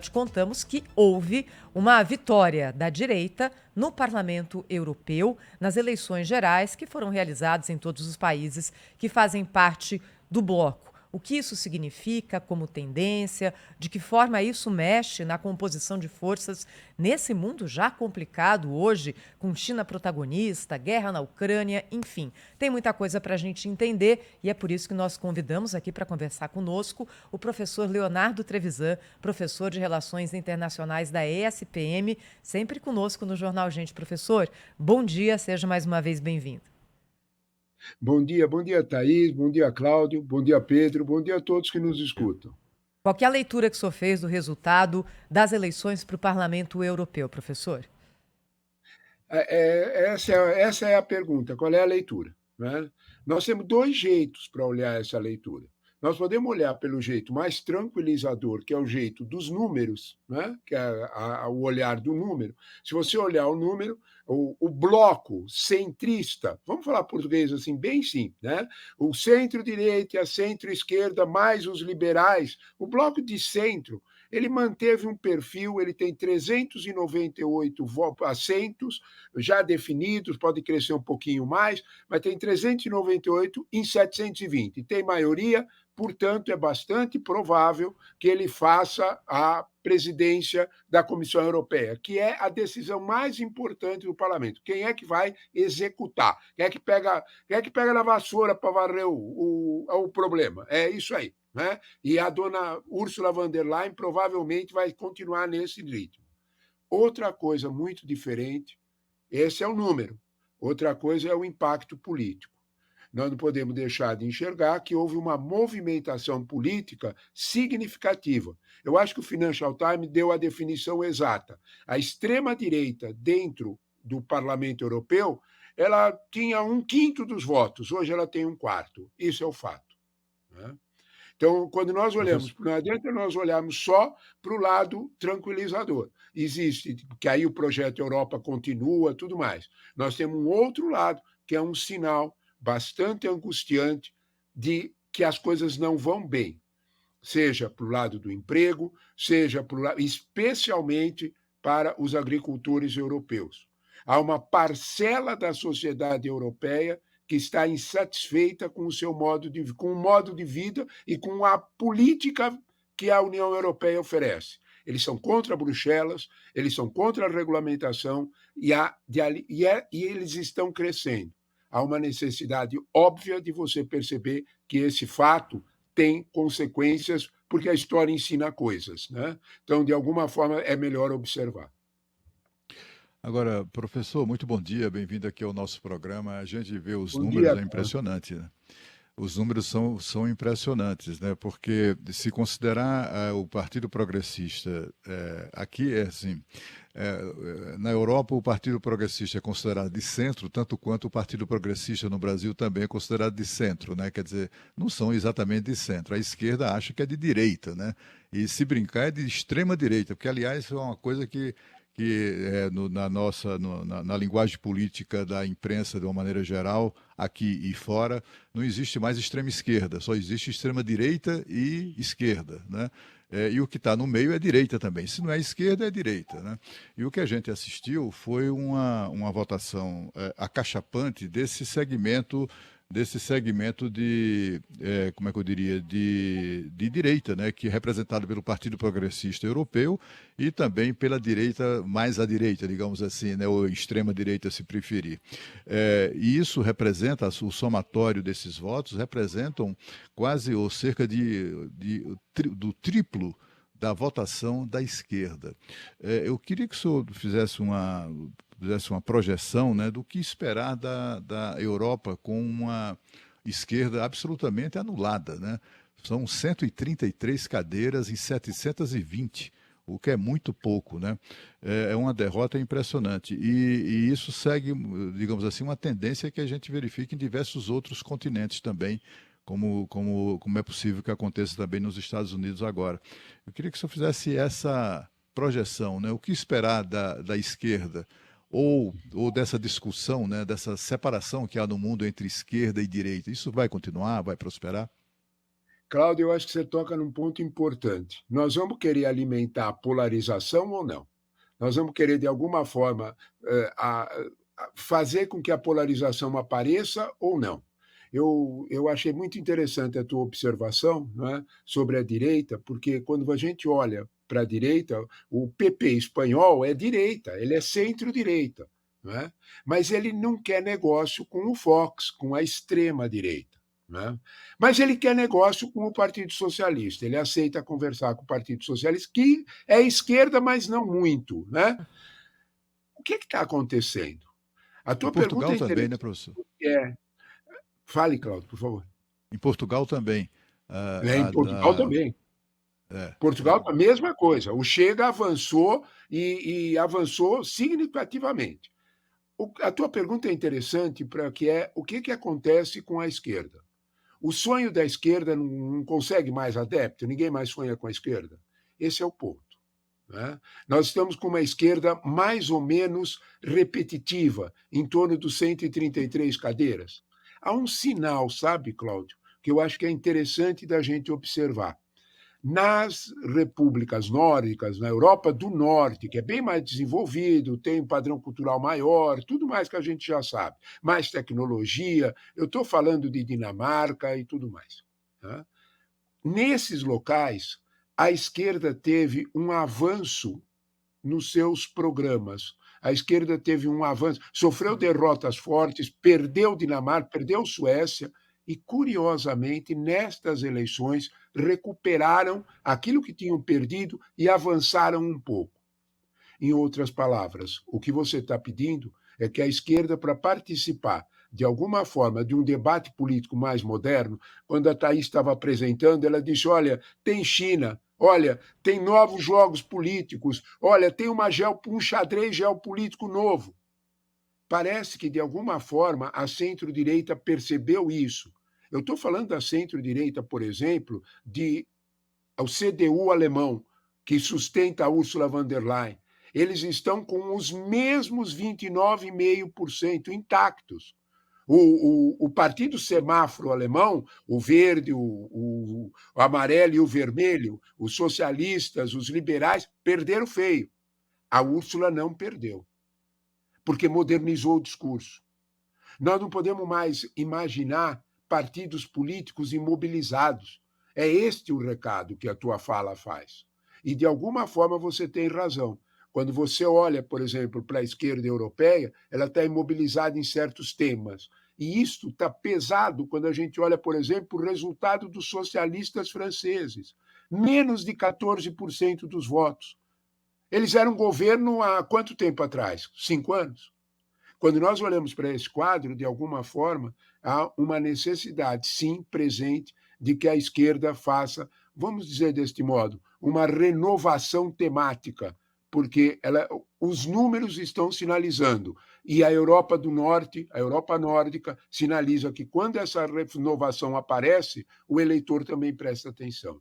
Te contamos que houve uma vitória da direita no Parlamento Europeu nas eleições gerais que foram realizadas em todos os países que fazem parte do bloco. O que isso significa como tendência, de que forma isso mexe na composição de forças nesse mundo já complicado hoje, com China protagonista, guerra na Ucrânia, enfim. Tem muita coisa para a gente entender e é por isso que nós convidamos aqui para conversar conosco o professor Leonardo Trevisan, professor de Relações Internacionais da ESPM, sempre conosco no Jornal Gente. Professor, bom dia, seja mais uma vez bem-vindo. Bom dia, Thaís, bom dia, Cláudio, bom dia, Pedro, bom dia a todos que nos escutam. Qual que é a leitura que o senhor fez do resultado das eleições para o Parlamento Europeu, professor? Essa é a pergunta, qual é a leitura? Né? Nós temos dois jeitos para olhar essa leitura. Nós podemos olhar pelo jeito mais tranquilizador, que é o jeito dos números, né? Que é o olhar do número. Se você olhar o número, o bloco centrista, vamos falar português assim, bem simples, né? O centro-direita e a centro-esquerda, mais os liberais, o bloco de centro, ele manteve um perfil, ele tem 398 assentos já definidos, pode crescer um pouquinho mais, mas tem 398 em 720. Tem maioria, portanto, é bastante provável que ele faça a presidência da Comissão Europeia, que é a decisão mais importante do parlamento. Quem é que vai executar? Quem é que pega na vassoura para varrer o problema? É isso aí. Né? E a dona Ursula von der Leyen provavelmente vai continuar nesse ritmo. Outra coisa muito diferente, esse é o número. Outra coisa é o impacto político. Nós não podemos deixar de enxergar que houve uma movimentação política significativa. Eu acho que o Financial Times deu a definição exata. A extrema-direita, dentro do Parlamento Europeu, ela tinha um quinto dos votos, hoje ela tem um quarto. Isso é o fato. Né? Então, quando nós olhamos, Professor, não adianta nós olharmos só para o lado tranquilizador. Existe, que aí o projeto Europa continua, tudo mais. Nós temos um outro lado, que é um sinal bastante angustiante de que as coisas não vão bem, seja para o lado do emprego, seja para o lado, especialmente para os agricultores europeus. Há uma parcela da sociedade europeia que está insatisfeita com o seu com o modo de vida e com a política que a União Europeia oferece. Eles são contra Bruxelas, eles são contra a regulamentação e eles estão crescendo. Há uma necessidade óbvia de você perceber que esse fato tem consequências, porque a história ensina coisas. Né? Então, de alguma forma, é melhor observar. agora, professor, muito bom dia, bem-vindo aqui ao nosso programa. A gente vê os Bom números, dia. é impressionante, né? Os números são impressionantes, né? Porque se considerar o Partido Progressista aqui é assim, na Europa o Partido Progressista é considerado de centro, tanto quanto o Partido Progressista no Brasil também é considerado de centro, né? Quer dizer, não são exatamente de centro. A esquerda acha que é de direita, né? E se brincar é de extrema direita, porque aliás é uma coisa que na linguagem política da imprensa de uma maneira geral, aqui e fora, não existe mais extrema esquerda, só existe extrema direita e esquerda, né? E o que está no meio é direita também. Se não é esquerda, é direita, né? E o que a gente assistiu foi uma votação acachapante desse segmento como é que eu diria, de direita, né, que é representado pelo Partido Progressista Europeu e também pela direita, mais à direita, digamos assim, né, ou extrema direita, se preferir. E isso representa, o somatório desses votos, representam quase ou cerca do triplo da votação da esquerda. Eu queria que o senhor fizesse uma projeção, né, do que esperar da Europa com uma esquerda absolutamente anulada, né? São 133 cadeiras em 720, o que é muito pouco, né? É uma derrota impressionante. E isso segue, digamos assim, uma tendência que a gente verifica em diversos outros continentes também, como é possível que aconteça também nos Estados Unidos agora. Eu queria que o senhor fizesse essa projeção, né? O que esperar da esquerda? Ou dessa discussão, né, dessa separação que há no mundo entre esquerda e direita. Isso vai continuar, vai prosperar? Cláudio, eu acho que você toca num ponto importante. Nós vamos querer alimentar a polarização ou não? Nós vamos querer, de alguma forma, fazer com que a polarização apareça ou não? Eu achei muito interessante a tua observação, não é, sobre a direita, porque quando a gente olha para a direita, o PP espanhol é direita, ele é centro-direita, não é? Mas ele não quer negócio com o Vox, com a extrema-direita. Né? Mas ele quer negócio com o Partido Socialista, ele aceita conversar com o Partido Socialista, que é esquerda, mas não muito. Né? O que está acontecendo? A Em tua pergunta Portugal é também, né, interessante. professor? É, fale, Cláudio, por favor. Em Portugal também. Em Portugal também. É, Portugal, a mesma coisa. O Chega avançou e avançou significativamente. A tua pergunta é interessante para que é o que acontece com a esquerda. O sonho da esquerda não consegue mais adepto, ninguém mais sonha com a esquerda. Esse é o ponto. Né? Nós estamos com uma esquerda mais ou menos repetitiva, em torno dos 133 cadeiras. Há um sinal, sabe, Cláudio, que eu acho que é interessante da gente observar. Nas repúblicas nórdicas, na Europa do Norte, que é bem mais desenvolvido, tem um padrão cultural maior, tudo mais que a gente já sabe, mais tecnologia, eu estou falando de Dinamarca e tudo mais. Tá? Nesses locais, a esquerda teve um avanço nos seus programas. A esquerda teve um avanço, sofreu derrotas fortes, perdeu Dinamarca, perdeu Suécia, e, curiosamente, nestas eleições, recuperaram aquilo que tinham perdido e avançaram um pouco. Em outras palavras, o que você está pedindo é que a esquerda, para participar de alguma forma de um debate político mais moderno, quando a Thaís estava apresentando, ela disse: olha, tem China, olha, tem novos jogos políticos, olha, tem um xadrez geopolítico novo. Parece que, de alguma forma, a centro-direita percebeu isso. Eu estou falando da centro-direita, por exemplo, ao CDU alemão, que sustenta a Ursula von der Leyen. Eles estão com os mesmos 29,5% intactos. O partido semáforo alemão, o verde, o amarelo e o vermelho, os socialistas, os liberais, perderam feio. A Úrsula não perdeu, porque modernizou o discurso. Nós não podemos mais imaginar partidos políticos imobilizados. É este o recado que a tua fala faz. E, de alguma forma, você tem razão. Quando você olha, por exemplo, para a esquerda europeia, ela está imobilizada em certos temas. E isto está pesado quando a gente olha, por exemplo, o resultado dos socialistas franceses. Menos de 14% dos votos. Eles eram governo há quanto tempo atrás? 5 anos? Quando nós olhamos para esse quadro, de alguma forma, há uma necessidade, sim, presente, de que a esquerda faça, vamos dizer deste modo, uma renovação temática, porque os números estão sinalizando. E a Europa do Norte, a Europa nórdica, sinaliza que quando essa renovação aparece, o eleitor também presta atenção.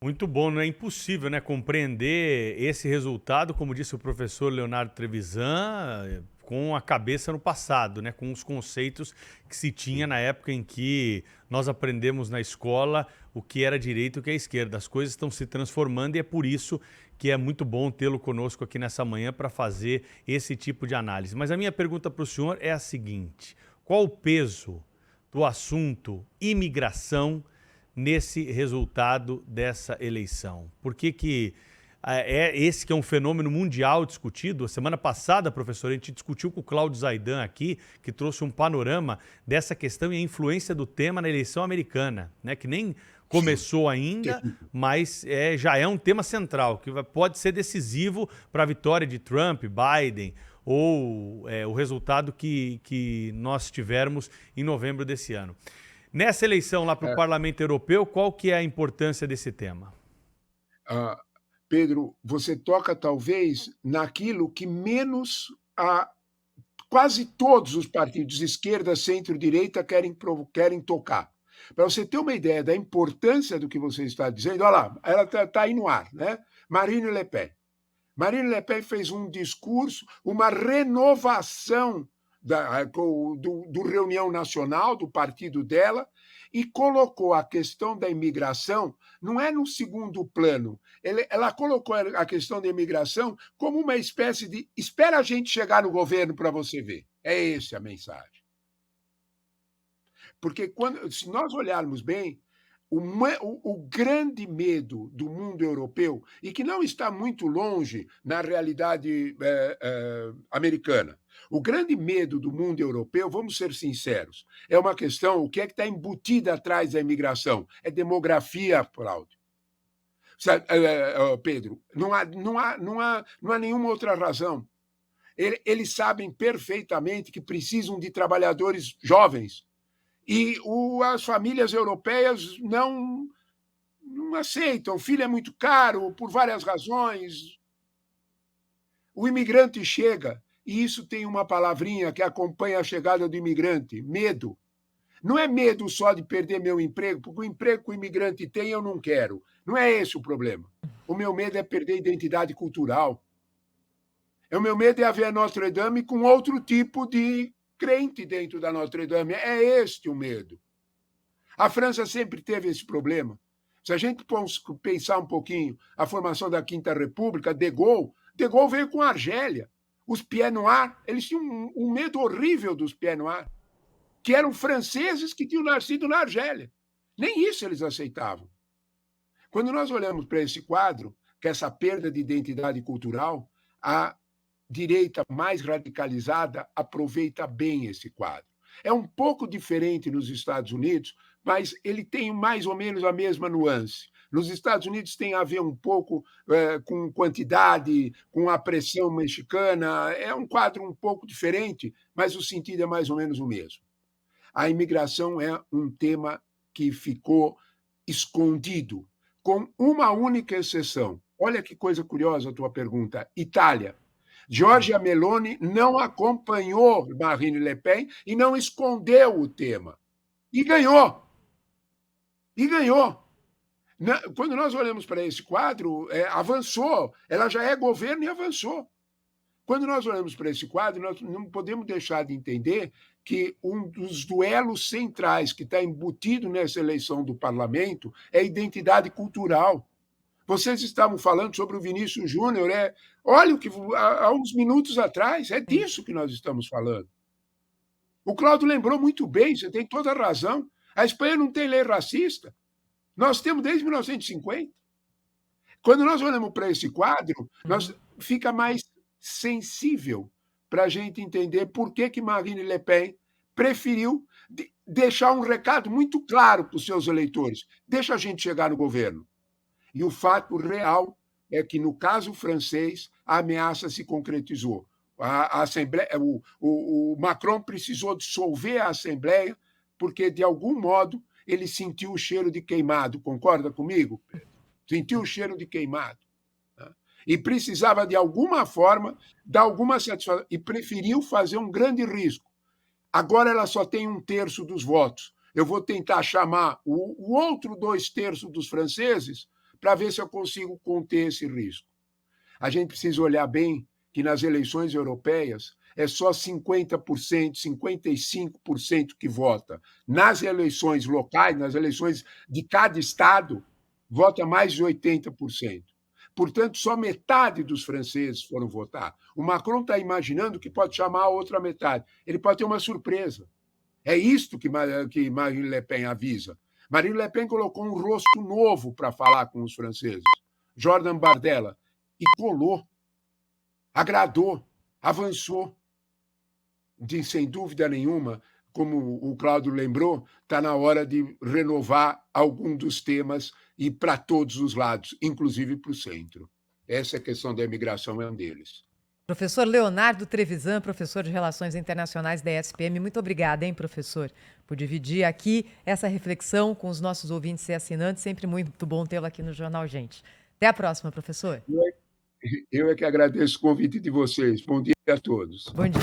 Muito bom, não é impossível, né, compreender esse resultado, como disse o professor Leonardo Trevisan, com a cabeça no passado, né, com os conceitos que se tinha na época em que nós aprendemos na escola o que era direita e o que é esquerda. As coisas estão se transformando e é por isso que é muito bom tê-lo conosco aqui nessa manhã para fazer esse tipo de análise. Mas a minha pergunta para o senhor é a seguinte: qual o peso do assunto imigração nesse resultado dessa eleição? Por que esse que é um fenômeno mundial discutido? A semana passada, professor, a gente discutiu com o Cláudio Zaidan aqui, que trouxe um panorama dessa questão e a influência do tema na eleição americana, né? Que nem começou ainda, mas já é um tema central, que pode ser decisivo para a vitória de Trump, Biden, ou o resultado que nós tivermos em novembro desse ano. Nessa eleição lá para o Parlamento Europeu, qual que é a importância desse tema? Pedro, você toca talvez naquilo que menos quase todos os partidos, esquerda, centro-direita, querem tocar. Para você ter uma ideia da importância do que você está dizendo, olha lá, ela está aí no ar, né? Marine Le Pen. Marine Le Pen fez um discurso, uma renovação do Reunião Nacional, do partido dela, e colocou a questão da imigração, não é no segundo plano, ela colocou a questão da imigração como uma espécie de espera a gente chegar no governo para você ver. É essa a mensagem. Porque se nós olharmos bem, o grande medo do mundo europeu, e que não está muito longe na realidade americana, o grande medo do mundo europeu, vamos ser sinceros, é uma questão, o que é que está embutida atrás da imigração? É demografia, Cláudio. Pedro, não há nenhuma outra razão. Eles sabem perfeitamente que precisam de trabalhadores jovens. E as famílias europeias não aceitam. O filho é muito caro, por várias razões. O imigrante chega, e isso tem uma palavrinha que acompanha a chegada do imigrante: medo. Não é medo só de perder meu emprego, porque o emprego que o imigrante tem eu não quero. Não é esse o problema. O meu medo é perder a identidade cultural. O meu medo é ver Notre Dame com outro tipo de crente dentro da Notre Dame. É este o medo. A França sempre teve esse problema. Se a gente pensar um pouquinho a formação da Quinta República, De Gaulle veio com a Argélia. Os Pieds Noirs, eles tinham um medo horrível dos Pieds Noirs, que eram franceses que tinham nascido na Argélia. Nem isso eles aceitavam. Quando nós olhamos para esse quadro, que é essa perda de identidade cultural, a direita mais radicalizada aproveita bem esse quadro. É um pouco diferente nos Estados Unidos, mas ele tem mais ou menos a mesma nuance. Nos Estados Unidos tem a ver um pouco com quantidade, com a pressão mexicana. É um quadro um pouco diferente, mas o sentido é mais ou menos o mesmo. A imigração é um tema que ficou escondido, com uma única exceção. Olha que coisa curiosa a tua pergunta. Itália. Giorgia Meloni não acompanhou Marine Le Pen e não escondeu o tema. E ganhou. E ganhou. Quando nós olhamos para esse quadro, avançou. Ela já é governo e avançou. Quando nós olhamos para esse quadro, nós não podemos deixar de entender que um dos duelos centrais que está embutido nessa eleição do parlamento é a identidade cultural. Vocês estavam falando sobre o Vinícius Júnior. Olha o que há uns minutos atrás, é disso que nós estamos falando. O Cláudio lembrou muito bem, você tem toda a razão. A Espanha não tem lei racista. Nós temos desde 1950. Quando nós olhamos para esse quadro, fica mais sensível para a gente entender por que Marine Le Pen preferiu deixar um recado muito claro para os seus eleitores. Deixa a gente chegar no governo. E o fato real é que, no caso francês, a ameaça se concretizou. A Assembleia, o Macron precisou dissolver a Assembleia porque, de algum modo, ele sentiu o cheiro de queimado. Concorda comigo, Pedro? Sentiu o cheiro de queimado. E precisava, de alguma forma, dar alguma satisfação. E preferiu fazer um grande risco. Agora ela só tem 1/3 dos votos. Eu vou tentar chamar o outro 2/3 dos franceses para ver se eu consigo conter esse risco. A gente precisa olhar bem que nas eleições europeias é só 50%, 55% que vota. Nas eleições locais, nas eleições de cada estado, vota mais de 80%. Portanto, só metade dos franceses foram votar. O Macron está imaginando que pode chamar a outra metade. Ele pode ter uma surpresa. É isto que Marine Le Pen avisa. Marine Le Pen colocou um rosto novo para falar com os franceses, Jordan Bardella, e colou, agradou, avançou. Sem dúvida nenhuma, como o Cláudio lembrou, está na hora de renovar algum dos temas e para todos os lados, inclusive para o centro. Essa questão da imigração é um deles. Professor Leonardo Trevisan, professor de Relações Internacionais da ESPM, muito obrigada, hein, professor, por dividir aqui essa reflexão com os nossos ouvintes e assinantes. Sempre muito bom tê-lo aqui no Jornal Gente. Até a próxima, professor. Eu é que agradeço o convite de vocês. Bom dia a todos. Bom dia.